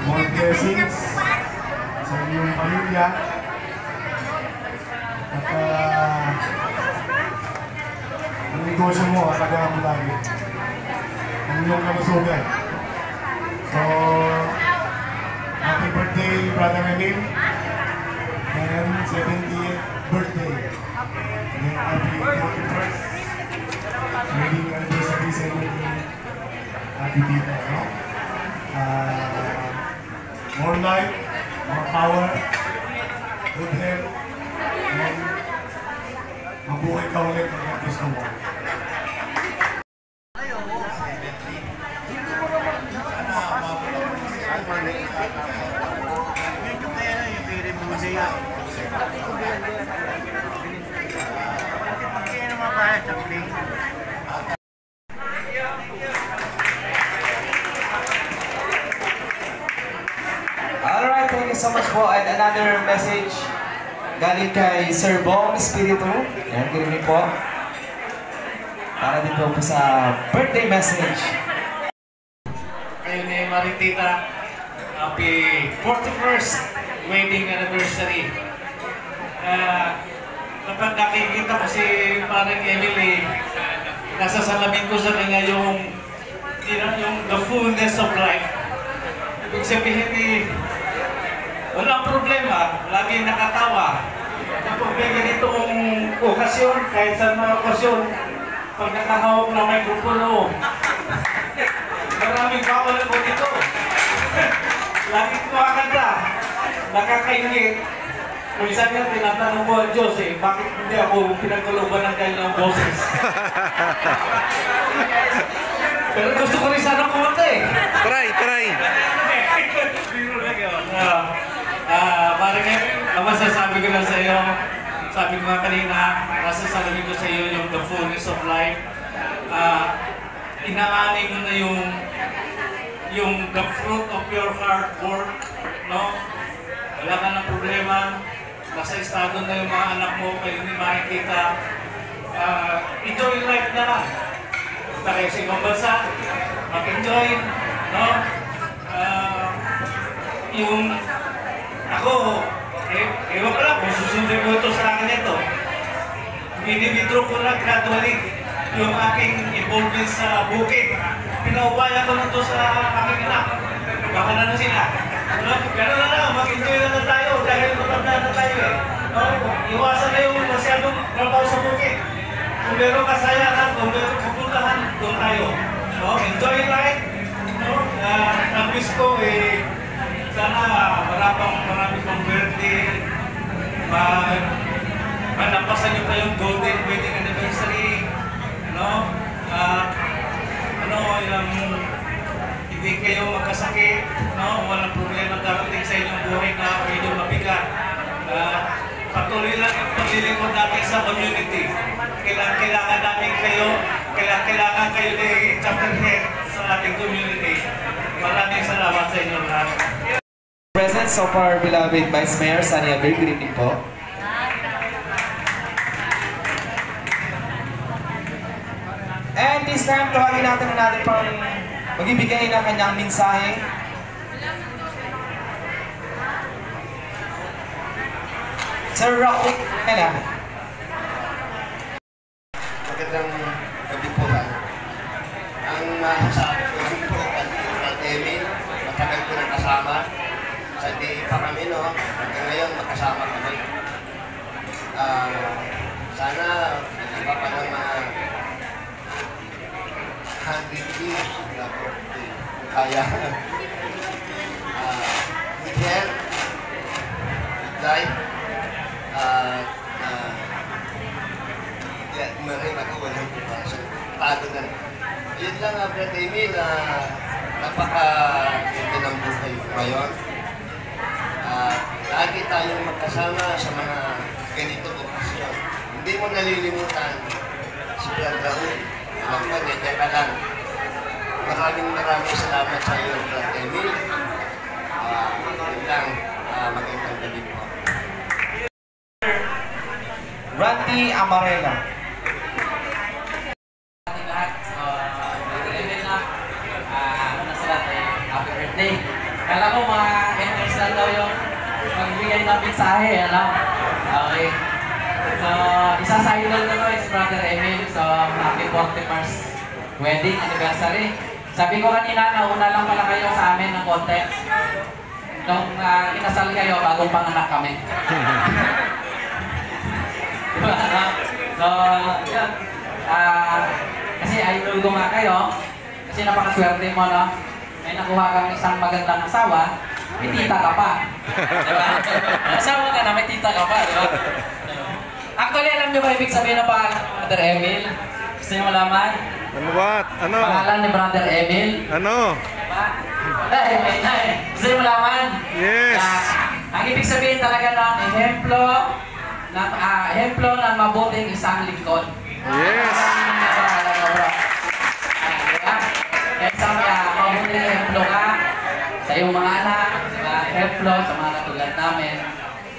More blessings sa inyong pamilya. At ang negosyo mo, alagaan mo lagi. Ang inyong kalusugan. So, happy birthday, Brother Emil. And 70th birthday. And happy 41st wedding anniversary sa inyo. Ate Tita, no? More life, more power, good health, and mabuhay ka ulit ang gusto mo. Alright, thank you so much po. And another message galing kay Sir Bong Espiritu. Yan, ganoon po. Para din po sa birthday message. Kayo ni Maritita, happy 41st wedding anniversary. Kapag nakikita ko si parang Emily, nasa salamin ko sa kanya yung the fullness of life. Ibig sabihin walang problema, lagi nakatawa. Kapag may ganitong okasyon, kahit sa mga okasyon, pag nakahawak na mikropono, maraming bawal ko dito. Lagi kumakanta, nakakaingit. Minsan nga tinatanong ko ang Diyos bakit hindi ako pinagkaluban ng kanilang boses? Pero gusto ko rin sana kumanta Try. Parang masasabi ko lang sa iyo, sabi ko nga kanina, masasabi ko sa iyo yung the fullness of life. Inaani mo na yung the fruit of your hard work, no? Wala ka ng problema. Nasa estado na yung mga anak mo, kayo ni makikita. Enjoy life na lang. Punta kayo sa ibang bansa, mag-enjoy, no? Yung ako, ewan ko lang kung susundin ko ito sa akin ito. Binibidro ko na gradually yung aking involvement sa bukid. Pinaubaya ko na ito sa aking anak. Baka na sila. Gano'n na lang, mag-enjoy na tayo dahil matanda na tayo Iwasan na yung masyadong trabaho sa bukid. Kung meron kasayahan, kung meron pupuntahan, doon tayo. Enjoy life. Ang wish ko sana marami pang birthday. Manampasan nyo pa yung golden wedding anniversary. Yung hindi kayo magkasakit, walang problema darating sa inyong buhay na medyo mabigat. Patuloy lang yung paglilingkod natin sa community. Kailangan namin kayo, kailangan kayo ni chapter head sa ating community. Maraming salamat sa inyo lahat. Presence of our beloved Vice Mayor Sunny Abel, good evening po. And this time, tawagin natin pang magbibigay ng kanyang mensahe. Sir Rocky, kaya magandang gabi po ba? Ang masasabi ko lang po kay Emil, matagal ko na kasama. Sa DA pa kami, hanggang ngayon magkasama kami. Sana iba pa ng mga 100 years na birthday. Kaya, good health, good life, marin ako walang pagpasok. Tago na. Yun lang, Brad Emil, napaka-ganda ng buhay ngayon. Lagi tayong magkasama sa mga ganito okasyon. Hindi mo nalilimutan si Brad Raul. Alam ko, nandiyan ka lang. Maraming salamat sa iyo, Brad Emil. Yun lang, magandang gabi po. Randy Amarela. Happy birthday. Kala ko mga entries lang daw yung magbigay ng mensahe, Okay. So, isa sa idol ko is Brother Emil. So, happy 41st wedding anniversary. Sabi ko kanina, nauna lang pala kayo sa amin ng konti. Nung inasal kayo, bagong panganak kami. So, yun. Kasi idol ko nga kayo. Kasi napakaswerte mo, no? May nakuha kang isang magandang asawa, may tita ka pa. Diba? Asawa ka na, may tita ka pa, diba? Actually, alam niyo ba ibig sabihin na pangalan ni Brother Emil? Gusto niyo malaman? Ano ba? Ano? Pangalan ni Brother Emil? Ano? Diba? Gusto niyo malaman? Yes! Ang ibig sabihin talaga ng ehemplo ng mabuting isang lingkod. Yes! Kaya sabi mabuting ehemplo ka sa iyong mga anak, ehemplo sa mga katulad namin.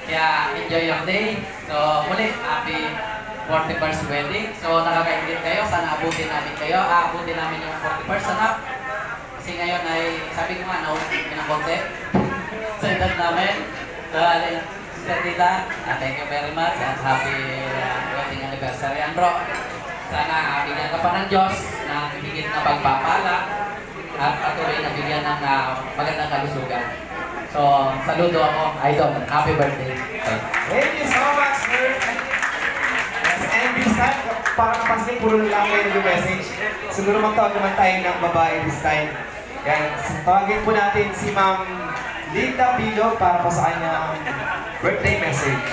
Kaya enjoy your day. So muli, happy 41st wedding. So nakakaingit kayo, sana abutin namin kayo. Abutin namin yung 41st anak. Kasi ngayon ay, sabi ko nga, naulit ng konti sa edad namin. So, Sister Tita, thank you very much and happy wedding anniversary. And bro, sana bigyan ka pa ng Diyos ng higit na pagpapala at patuloy na bigyan ng magandang kalusugan. So, saludo ako, idol. Happy birthday. Thank you so much, sir. And this time, parang napansin, puro lang kayo nag-message. Siguro magtawag naman tayo ng babae this time. Yan, tawagin po natin si Ma'am Linda Bilog para po sa kanyang birthday message.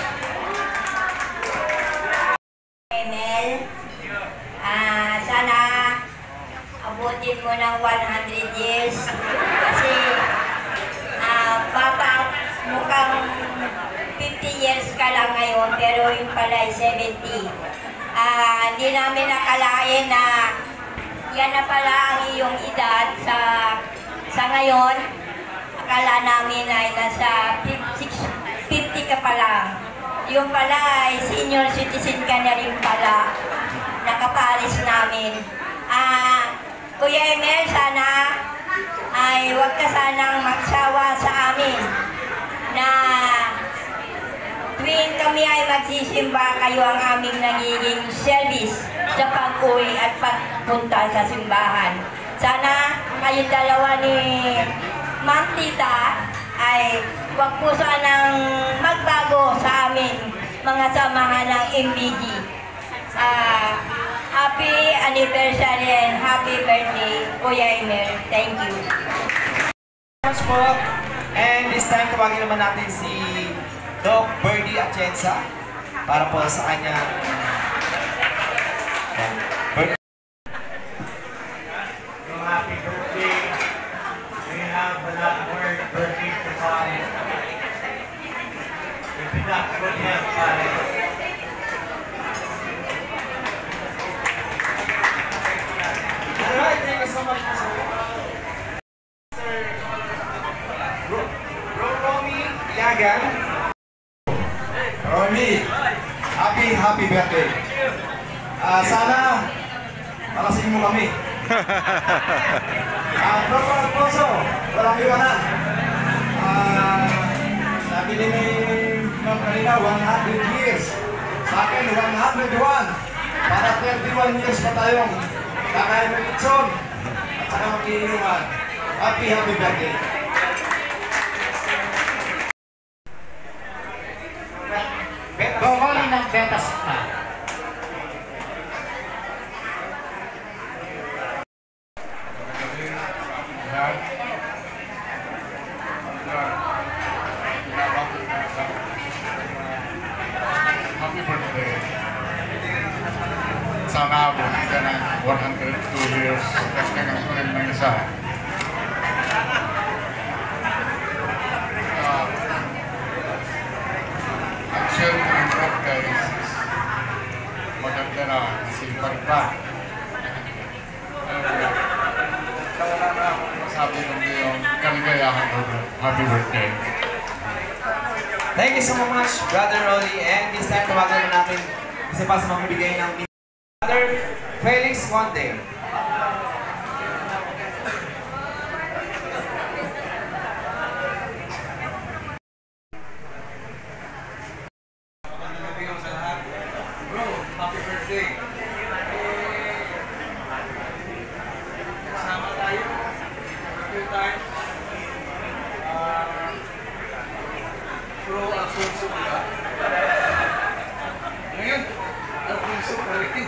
Emil, sana abutin mo ng 100 years kasi baka mukhang 50 years ka lang ngayon pero yung pala ay 70. Hindi namin nakalain na yan na pala ang iyong edad sa ngayon. Akala namin ay nasa 50 ka pa lang. Yung pala ay senior citizen ka na rin pala. Nakaparis namin. Kuya Emel, sana ay huwag ka sanang magsawa sa amin na tuwing kami ay magsisimba, kayo ang aming nagiging service sa pag-uwi at pagpunta sa simbahan. Sana kayo dalawa ni Ma'am Tita ay huwag po sanang magbago sa amin mga samahan ng MBG. Happy anniversary and happy birthday, Kuya Emel. Thank you. Much po. And this time, tawagin naman natin si Doc Birdie Atienza para po sa kanyang birthday. Happy birthday. We have another birthday to find. If you're not good health, Alright, thank you so much, sir. Romy Ilagan. Romy, happy birthday. Sana malasing mo kami. Prof. Alfonso, walang iwanan. Sabi ni Ma'am kanina, 100 years. Sa akin, 101. Para 31 years pa tayong kakain ng kitson at saka mag-iinuman. Happy birthday. Bawali ng betas na. Happy birthday. Sana abot ka ng 102 years. Kasi nga ulit ng isa. Ang share ko ng birthday is maganda na si Parpa. Wala na ako masabi ng yung kaligayahan ko. Happy birthday. Thank you so much, Brother Rolly. And this time, tawagan na natin isa pa sa magbibigay ng Brother Felix Conte. bro, happy birthday. Kasama tayo. Happy time. Bro, Alfonso ka. Ngayon, Alfonso ka rin.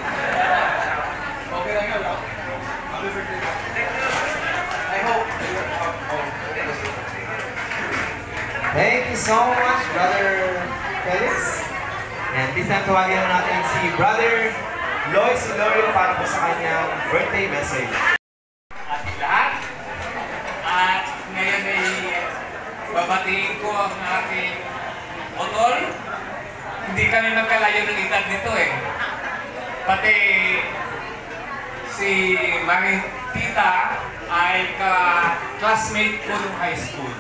Okay lang yun, Happy birthday. Thank you so much, Brother Felix. And this time tawagin na natin si Brother Lois Lorio para po sa kanyang birthday message. Ating lahat. At ngayon ay babatiin ko ang aking utol. Hindi kami magkalayo ng edad nito eh. Pati si Maring Tita ay ka-classmate ko nung high school.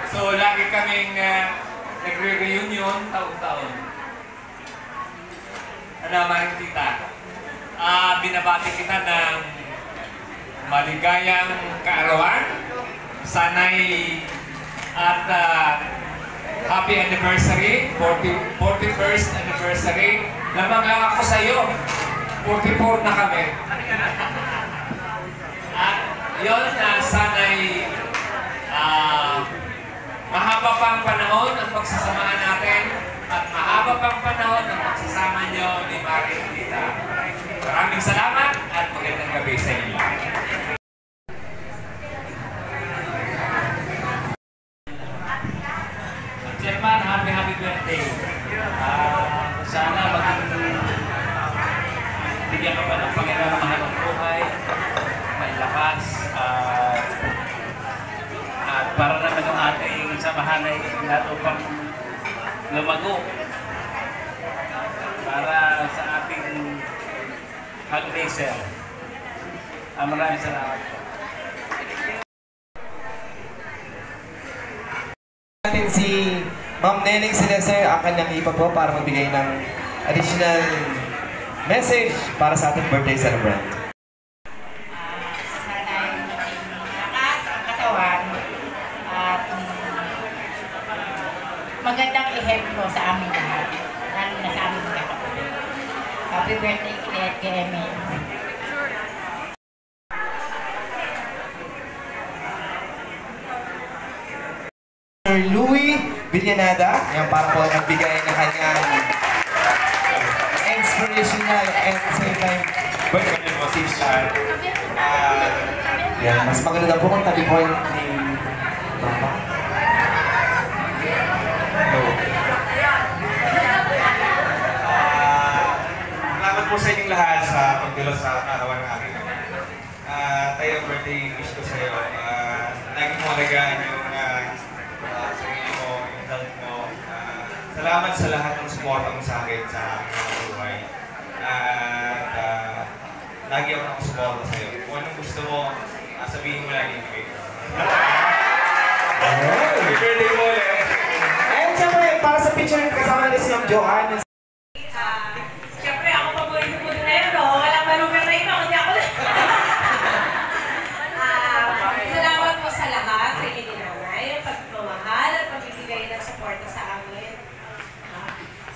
So lagi kaming nagre-reunion taon-taon. Ano, Maring Tita? Binabati kita ng maligayang kaarawan. Sana'y at happy anniversary, 41st anniversary. Lamang lang ako sa iyo. 44 na kami. At yun, sana'y mahaba pang panahon ang pagsasamahan natin at mahaba pang panahon ang pagsasama niyo ni Maring Tita. Maraming salamat at magandang gabi sa inyo. Chairman, happy birthday. Sana bigyan ka pa ng Panginoon ng mahal ng buhay, may lakas, at para naman ang ating samahan ay nato pang lumago para sa ating fundraiser. Maraming salamat. Natin si Ma'am Neneng Celeste ang kanyang ipa po para magbigay ng additional message para sa ating birthday celebrant. Sana yung lakas ang katawan at magandang ehemplo sa amin lahat. Lalo na sa amin mga kapatid. Happy birthday kay Emil. Sir Louie Villanada, yan para po nagbigay ng kanyang inspirational and same time birthday message. Yan, mas maganda po kung tabi po ni Mama. Salamat po sa inyong lahat sa pagdalo sa arawan ng aking tayo birthday wish ko sa iyo. Lagi mo alagaan yung sarili mo, yung health mo. Salamat sa lahat ng suporta mo sa akin sa aking mga buhay. At lagi ako nakasuporta sa iyo. Kung anong gusto mo, sabihin mo lagi yung happy birthday mo ulit. Ayun, siyempre, para sa picture kasama na si Ma'am Joanne. Siyempre, ako paborito mo na yun, no? Walang malugar na yun, hindi ako salamat po sa lahat, sa inyo nanay, pagmamahal at pagbibigay ng suporta sa amin.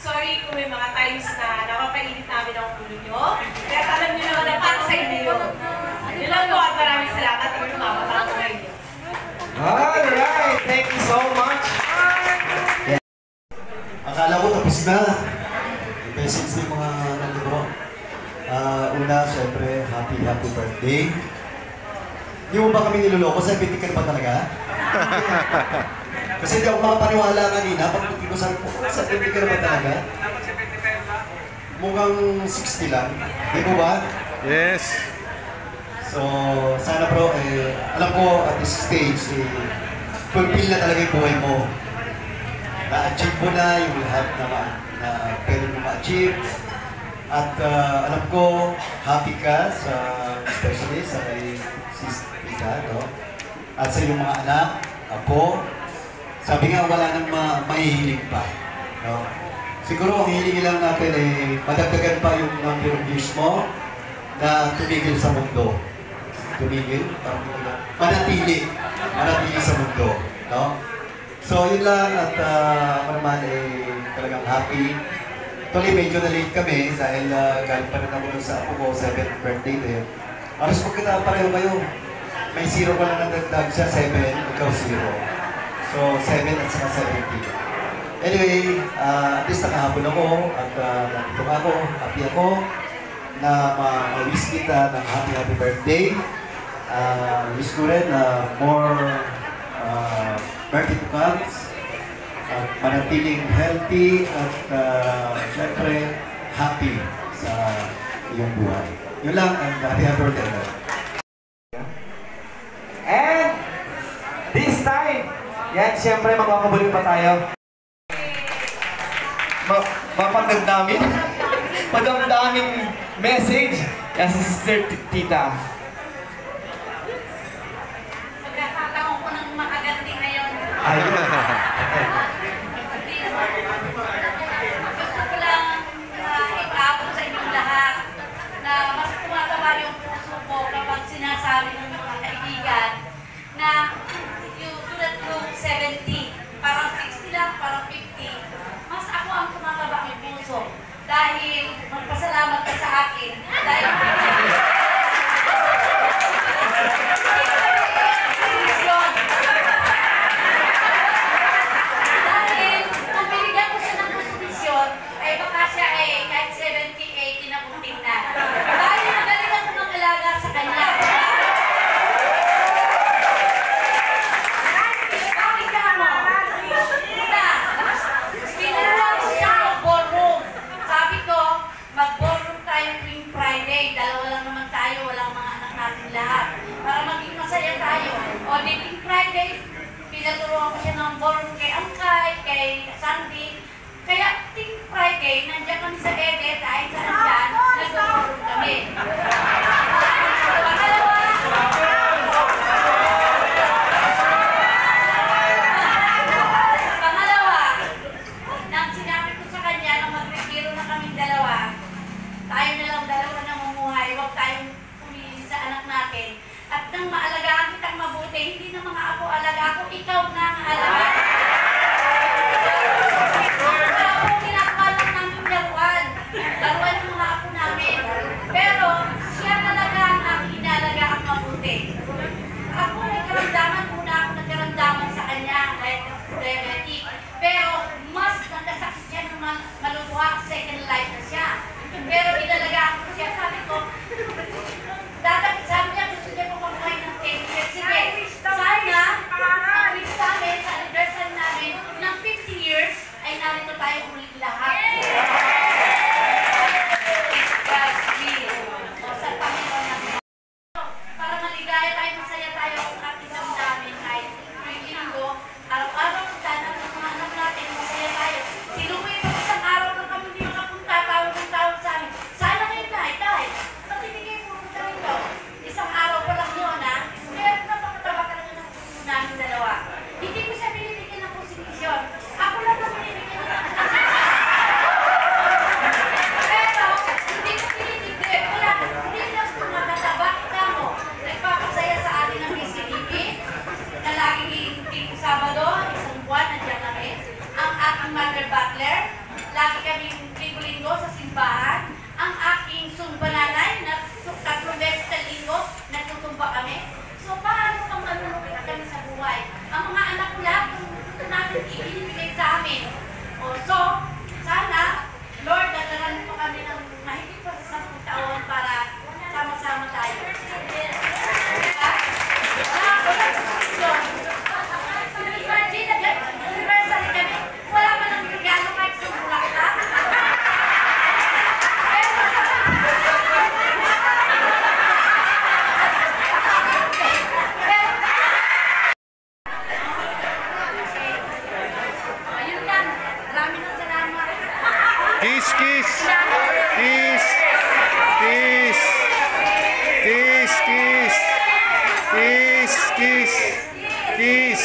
Sorry kung may mga times na napapainit namin ang ulo nyo. Kaya alam nyo naman na para sa inyo yun. Yun lang po at maraming salamat at tumapatang ko kayo. Alright, thank you so much. Akala ko tapos na. Yung message ng mga nalibro. Una, syempre, happy birthday. Hindi mo ba kami niloloko? 70 ka na ba talaga? Kasi hindi ako makapaniwala kanina. Pag hindi ko sabi po, 70 ka na ba talaga? Mukhang 60 lang. Di mo ba? Yes. So, sana bro, alam ko at this stage, fulfill na talaga yung buhay mo. Na-achieve mo na yung lahat na pwede mo ma-achieve. At alam ko, happy ka sa, especially sa kay Sis Pita, no? At sa iyong mga anak, ako, sabi nga wala nang mahihilig pa. No? Siguro ang hiling lang natin ay madagdagan pa yung number of years mo na tumigil sa mundo. Tumigil, manatili sa mundo. No? So yun lang at ako naman ay talagang happy. Actually medyo na-late kami dahil galing pa rin ako sa apo ko, 7th birthday din. Aros magkita pareho kayo. May 0 pa lang nagdagdag siya, 7, ikaw 0. So 7 at saka 70. Anyway, at least nakahapon ako at nandito ako, happy ako na ma-wish kita ng happy birthday. Wish ko rin na more birthday to come at manatiling healthy at syempre happy sa iyong buhay. Yun lang, and happy birthday. And this time, yan, siyempre magkakabuling pa tayo. Mapagdamdamin. Madamdaming message. Yan si Sister Tita. Magkakataon ko ng makaganti ngayon. Ayun. Gusto ko lang ipaabot sa inyong lahat na mas tumataba yung puso ko kapag sinasabi ng mga kaibigan na yung tulad yung 70, parang 60 lang, parang 50, mas ako ang tumataba ng puso dahil magpasalamat ka sa akin dahil kung binigyan ko siya ng konsolusyon, ay baka siya ay kahit 70, 80 na kunting na. Dahil magaling ako ng alaga sa kanya. Pakita mo. Una, pinulang siya ng ballroom. Sabi ko, mag-ballroom tayo tuwing Friday. Dalawa lang naman tayo, walang mga anak natin lahat. Para maging masaya tayo. O, dating Friday, pinaturuan ko siya ng ballroom kay Angkay, kay Sandy. Kaya, ting Friday, nandiyan kami sa Ede, dahil sa nandyan, nag-ballroom kami. Pangalawa, nang sinabi ko sa kanya na mag-retiro na kaming dalawa, tayo na lang dalawa na mamuhay, huwag tayong pumili sa anak natin. At nang maalagaan kitang mabuti, hindi na mga ako alaga ako, ikaw na ang alaga. Ako, ginagawa lang namin laruan. Laruan yung mga ako namin. Pero, siya talaga ang aking inalaga ang mabuti. Ako, nagkaramdaman muna ako nagkaramdaman sa kanya kahit diabetic. Pero, mas nagkasakit siya ng maluluha, second life na siya. Pero, inalagaan ko siya. Sabi ko, sabi niya, gusto niya pumakuhay ng 10 years. Sige, sana, ang wish namin, sa anniversary namin, ng 50 years, ay narito tayo ulit lahat. God's will. O sa Panginoon natin. Para maligaya tayo, masaya tayo ang ating damdamin ay tuwing linggo, araw-araw sana ng mga anak natin, masaya tayo. Sinuwi ko isang araw na kami hindi makapunta, tawag sa amin. Sana ngayon tayo, matinigay mo sa ito. Isang araw pa lang yun, ha? Kaya napakataba ka lang ng puso namin dalawa. Hindi ko siya binibigyan ng konstitusyon. Ako lang ang binibigyan ng pero, hindi ko binibigyan. Wala, hindi lang kung matataba kita mo. Nagpapasaya sa atin ng PCDB na laging tipo Sabado, isang buwan, nandiyan kami. Ang aking mother butler, lagi kami linggo-linggo sa simbahan. Ang aking sumba nanay, na 3 beses sa linggo, nagtutumba kami. So, paano kang manunukit kami sa buhay? Ang mga anak ko lahat, gusto natin ibinibigay sa amin. O, so, sana, Lord, dadalan po kami ng mahigit pa sa 10 taon para sama-sama tayo. Diba? Imagine, anniversary kami, wala man ng regalo kahit sa bulaklak. Ayun lang, marami ng salamat. Kiss, kiss. Kiss. Kiss. Kiss, kiss. Kiss, kiss. Kiss.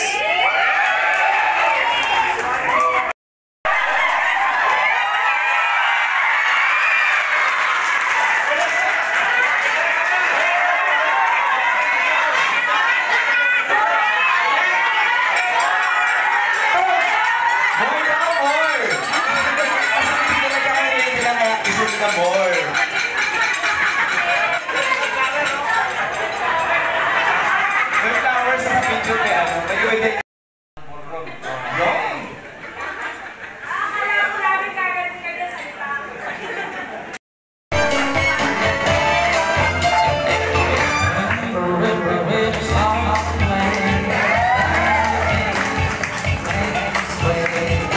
Way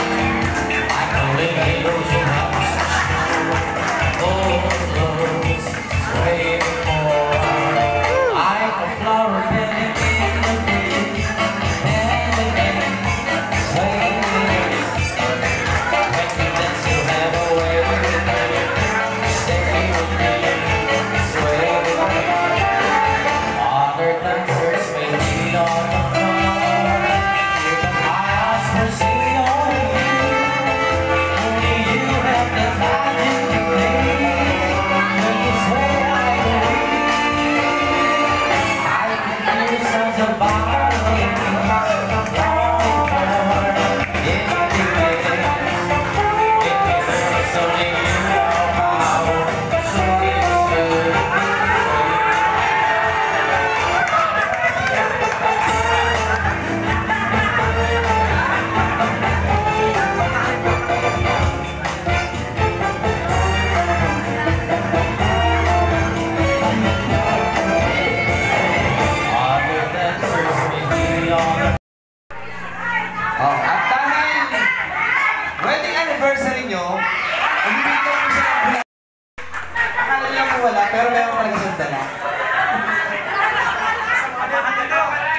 Pero meron talaga siyang dala.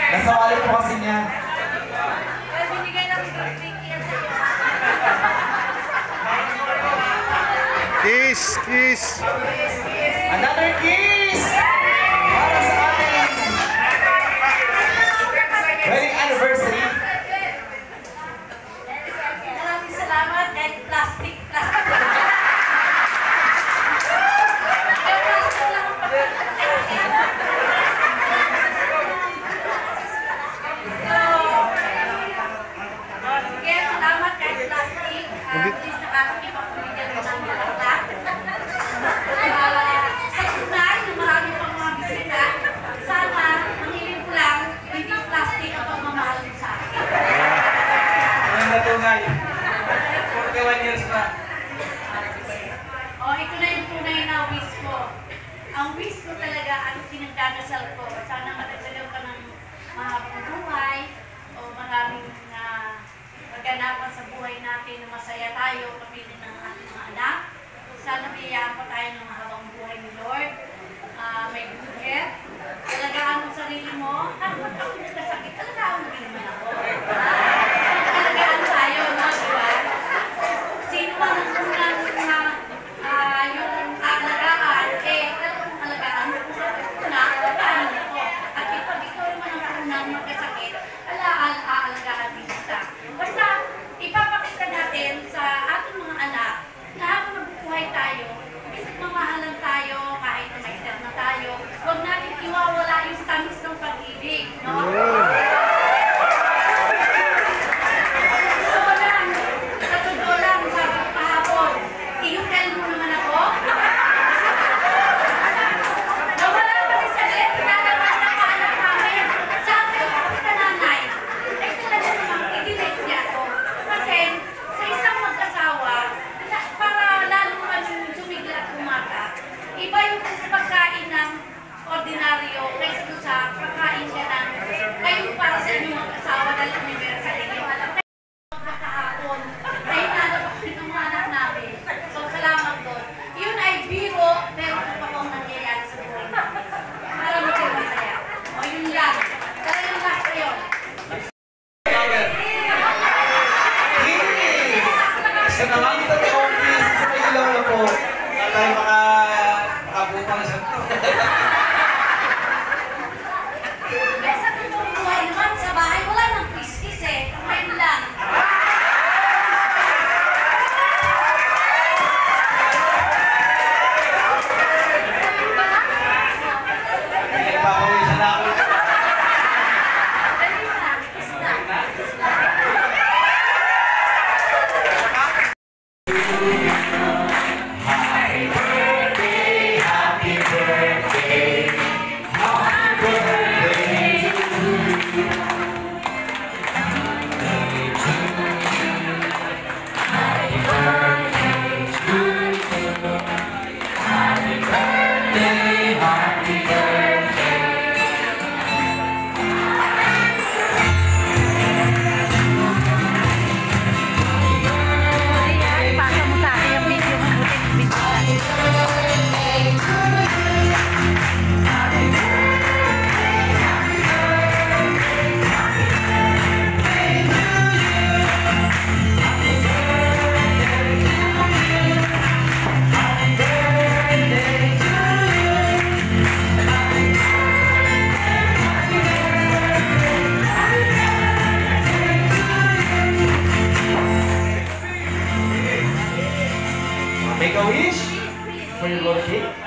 Nasa wallet po kasi niya. Kiss, kiss. Another kiss! Para sa ating wedding anniversary. Maraming salamat and plastic. Tunay. 41 years na. Ito na yung tunay na wish ko. Ang wish ko talaga, ang pinagdadasal ko, sana matagsagal ka ng mahabang buhay o maraming maganapan sa buhay natin na masaya tayo, kapilit ng ating mga anak. Sana biyayaan pa tayo ng mahabang buhay ni Lord. May good health. Alagaan mo sarili mo. Kahit ako nagkasakit, alagaan mo din naman ako. Alagaan tayo, no? Diba? Sino man ang unang yung alagaan, talagang alagaan mo. Alagaan mo ako. At kapag ikaw naman ang unang magkasakit, alagaan din kita. Basta, ipapakita natin sa ating mga anak na habang mabubuhay tayo, mamahalan tayo, kahit na may edad na tayo, huwag natin iwawala yung tamis ng pag-ibig, no? Sa totoo lang, sa kahapon, ihukal mo naman ako. Nawala kami sa lit, pinalaman ng paanak namin. Sabi ko sa nanay, ay talaga namang i-delete niya ako. Kasi sa isang mag-asawa, para lalo kami sumigla at kumata, iba yung pagkain ng ordinaryo kaysa doon sa pagkain siya ng kayo para sa inyong mag-asawa dahil universal ninyo. Alam kayo, kahapon, ay nalabas din ng mga anak namin. So, salamat doon. Yun ay biro, pero ito pa kong nangyayari sa buhay namin. Marami kayo masaya. O, yun lang. Talagang last yun. Sa naman ito ni Ortiz, sa may ilaw na po, tayo makabutang siya. Sa totoong buhay naman, sa bahay, wala nang kiss-kiss make a wish for your birthday.